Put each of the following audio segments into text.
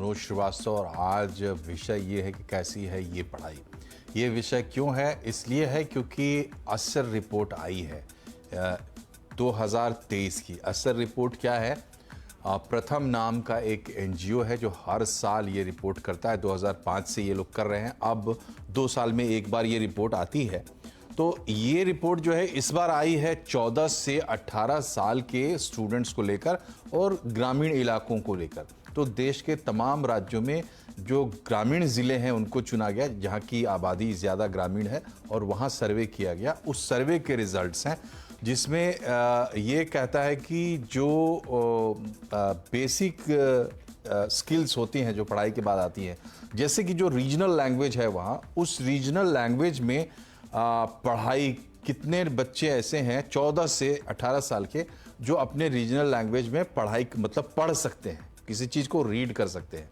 मनोज श्रीवास्तव और आज विषय ये है कि कैसी है ये पढ़ाई। ये विषय क्यों है? इसलिए है क्योंकि असर रिपोर्ट आई है 2023 की। असर रिपोर्ट क्या है? प्रथम नाम का एक एनजीओ है जो हर साल ये रिपोर्ट करता है। 2005 से ये लोग कर रहे हैं, अब 2 साल में एक बार ये रिपोर्ट आती है। तो ये रिपोर्ट जो है इस बार आई है 14 से 18 साल के स्टूडेंट्स को लेकर और ग्रामीण इलाकों को लेकर। तो देश के तमाम राज्यों में जो ग्रामीण ज़िले हैं उनको चुना गया जहाँ की आबादी ज़्यादा ग्रामीण है और वहाँ सर्वे किया गया। उस सर्वे के रिजल्ट्स हैं जिसमें ये कहता है कि जो बेसिक स्किल्स होती हैं जो पढ़ाई के बाद आती हैं, जैसे कि जो रीजनल लैंग्वेज है वहाँ, उस रीजनल लैंग्वेज में पढ़ाई कितने बच्चे ऐसे हैं 14 से 18 साल के जो अपने रीजनल लैंग्वेज में पढ़ाई मतलब पढ़ सकते हैं, किसी चीज़ को रीड कर सकते हैं।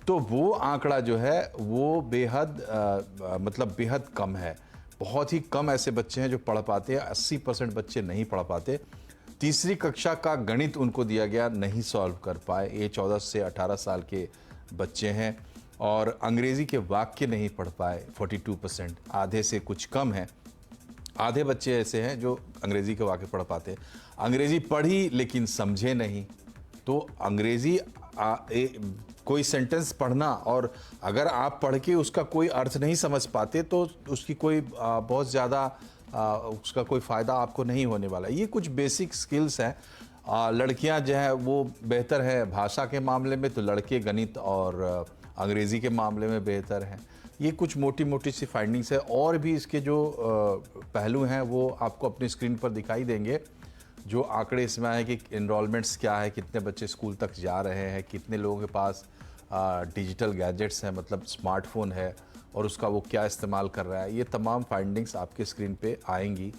तो वो आंकड़ा जो है वो बेहद कम है। बहुत ही कम ऐसे बच्चे हैं जो पढ़ पाते हैं। 80% बच्चे नहीं पढ़ पाते। तीसरी कक्षा का गणित उनको दिया गया, नहीं सॉल्व कर पाए। ये 14 से 18 साल के बच्चे हैं। और अंग्रेज़ी के वाक्य नहीं पढ़ पाए 42%, आधे से कुछ कम है। आधे बच्चे ऐसे हैं जो अंग्रेज़ी के वाक्य पढ़ पाते। अंग्रेज़ी पढ़ी लेकिन समझे नहीं। तो अंग्रेज़ी कोई सेंटेंस पढ़ना और अगर आप पढ़ के उसका कोई अर्थ नहीं समझ पाते तो उसकी कोई बहुत ज़्यादा उसका कोई फ़ायदा आपको नहीं होने वाला। ये कुछ बेसिक स्किल्स हैं। लड़कियां जो है वो बेहतर है भाषा के मामले में, तो लड़के गणित और अंग्रेज़ी के मामले में बेहतर हैं। ये कुछ मोटी मोटी सी फाइंडिंग्स है। और भी इसके जो पहलू हैं वो आपको अपनी स्क्रीन पर दिखाई देंगे। जो आंकड़े इसमें आए कि इनरोलमेंट्स क्या है, कितने बच्चे स्कूल तक जा रहे हैं, कितने लोगों के पास डिजिटल गैजेट्स हैं, मतलब स्मार्टफोन है और उसका वो क्या इस्तेमाल कर रहा है। ये तमाम फाइंडिंग्स आपके स्क्रीन पे आएंगी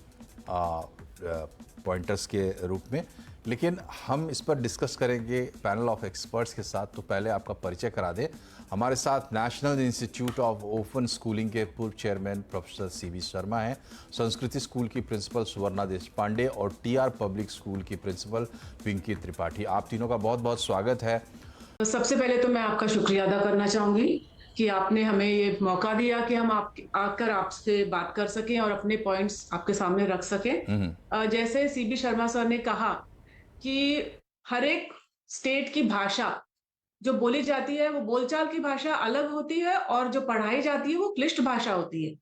पॉइंटर्स के रूप में। लेकिन हम इस पर डिस्कस करेंगे पैनल ऑफ एक्सपर्ट्स के साथ। तो पहले आपका परिचय करा दें। हमारे साथ national institute of open schooling के पूर्व चेयरमैन प्रोफेसर सीवी शर्मा हैं, संस्कृति स्कूल की प्रिंसिपल सुवर्णा देशपांडे और टीआर पब्लिक स्कूल की प्रिंसिपल पिंकी त्रिपाठी। आप तीनों का बहुत बहुत स्वागत है। सबसे पहले तो मैं आपका शुक्रिया अदा करना चाहूंगी कि आपने हमें ये मौका दिया कि हम आकर आपसे बात कर सकें और अपने पॉइंट्स आपके सामने रख सकें। जैसे सीबी शर्मा सर ने कहा कि हर एक स्टेट की भाषा जो बोली जाती है वो बोलचाल की भाषा अलग होती है और जो पढ़ाई जाती है वो क्लिष्ट भाषा होती है।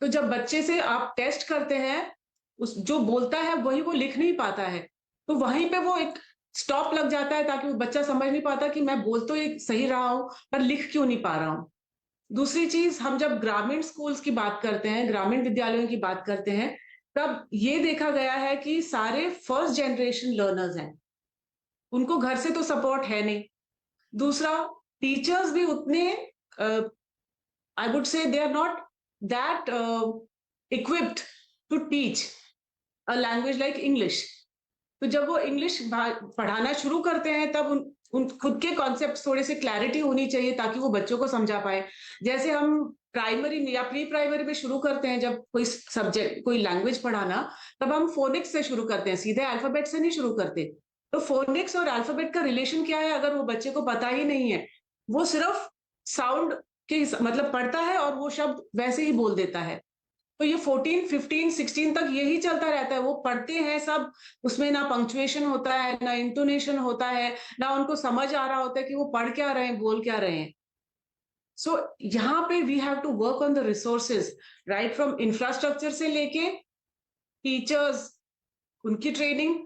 तो जब बच्चे से आप टेस्ट करते हैं, उस जो बोलता है वही वो लिख नहीं पाता है, तो वहीं पे वो एक स्टॉप लग जाता है ताकि वो बच्चा समझ नहीं पाता कि मैं बोल तो ये सही रहा हूं पर लिख क्यों नहीं पा रहा हूं। दूसरी चीज, हम जब ग्रामीण स्कूल्स की बात करते हैं, ग्रामीण विद्यालयों की बात करते हैं, तब ये देखा गया है कि सारे फर्स्ट जनरेशन लर्नर्स हैं, उनको घर से तो सपोर्ट है नहीं। दूसरा, टीचर्स भी उतने I would say they are not that equipped to teach a language like English. तो जब वो इंग्लिश पढ़ाना शुरू करते हैं तब उन खुद के कॉन्सेप्ट थोड़े से क्लैरिटी होनी चाहिए ताकि वो बच्चों को समझा पाए। जैसे हम प्राइमरी या प्री प्राइमरी में शुरू करते हैं, जब कोई सब्जेक्ट कोई लैंग्वेज पढ़ाना, तब हम फोनिक्स से शुरू करते हैं, सीधे अल्फाबेट से नहीं शुरू करते। तो फोनिक्स और अल्फाबेट का रिलेशन क्या है अगर वो बच्चे को पता ही नहीं है, वो सिर्फ साउंड के मतलब पढ़ता है और वो शब्द वैसे ही बोल देता है। तो ये 14, 15, 16 तक यही चलता रहता है। वो पढ़ते हैं सब, उसमें ना पंक्चुएशन होता है, ना इंटोनेशन होता है, ना उनको समझ आ रहा होता है कि वो पढ़ क्या रहे हैं, बोल क्या रहे हैं। सो यहाँ पे we have to work on the resources, right from infrastructure से लेके टीचर्स, उनकी ट्रेनिंग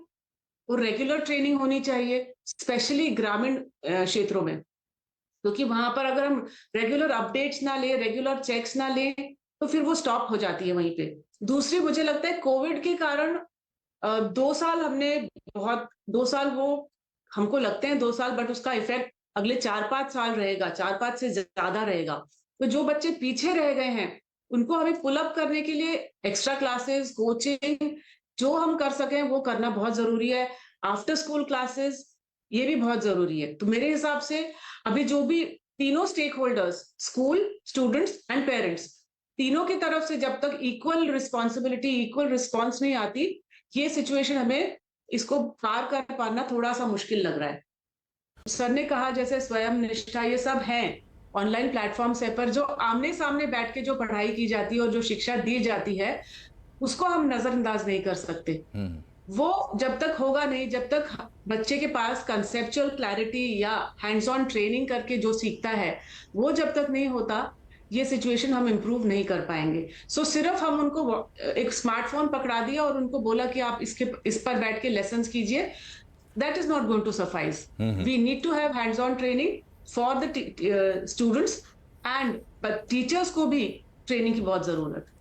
और रेगुलर ट्रेनिंग होनी चाहिए, स्पेशली ग्रामीण क्षेत्रों में। क्योंकि वहां पर अगर हम रेगुलर अपडेट्स ना ले, रेगुलर चेक्स ना ले, तो फिर वो स्टॉप हो जाती है वहीं पे। दूसरी, मुझे लगता है कोविड के कारण 2 साल हमने बहुत 2 साल वो हमको लगते हैं 2 साल, बट उसका इफेक्ट अगले 4-5 साल रहेगा, 4-5 से ज्यादा रहेगा। तो जो बच्चे पीछे रह गए हैं उनको हमें पुल अप करने के लिए एक्स्ट्रा क्लासेस, कोचिंग जो हम कर सकें वो करना बहुत जरूरी है। आफ्टर स्कूल क्लासेस ये भी बहुत जरूरी है। तो मेरे हिसाब से अभी जो भी तीनों stakeholders, school, students and parents, तीनों की तरफ से जब तक इक्वल रिस्पॉन्सिबिलिटी, इक्वल रिस्पॉन्स नहीं आती, ये सिचुएशन हमें इसको पार कर पाना थोड़ा सा मुश्किल लग रहा है। सर ने कहा जैसे स्वयं निष्ठा ये सब हैं ऑनलाइन प्लेटफॉर्म्स है, पर जो आमने सामने बैठ के जो पढ़ाई की जाती है और जो शिक्षा दी जाती है उसको हम नजरअंदाज नहीं कर सकते। वो जब तक होगा नहीं, जब तक बच्चे के पास कंसेप्चुअल क्लैरिटी या हैंड्स ऑन ट्रेनिंग करके जो सीखता है वो जब तक नहीं होता, ये सिचुएशन हम इंप्रूव नहीं कर पाएंगे। सिर्फ हम उनको एक स्मार्टफोन पकड़ा दिया और उनको बोला कि आप इस पर बैठ के लेसन्स कीजिए, that is not going to suffice. We need to have hands-on training for the students, and but teachers को भी ट्रेनिंग की बहुत जरूरत है।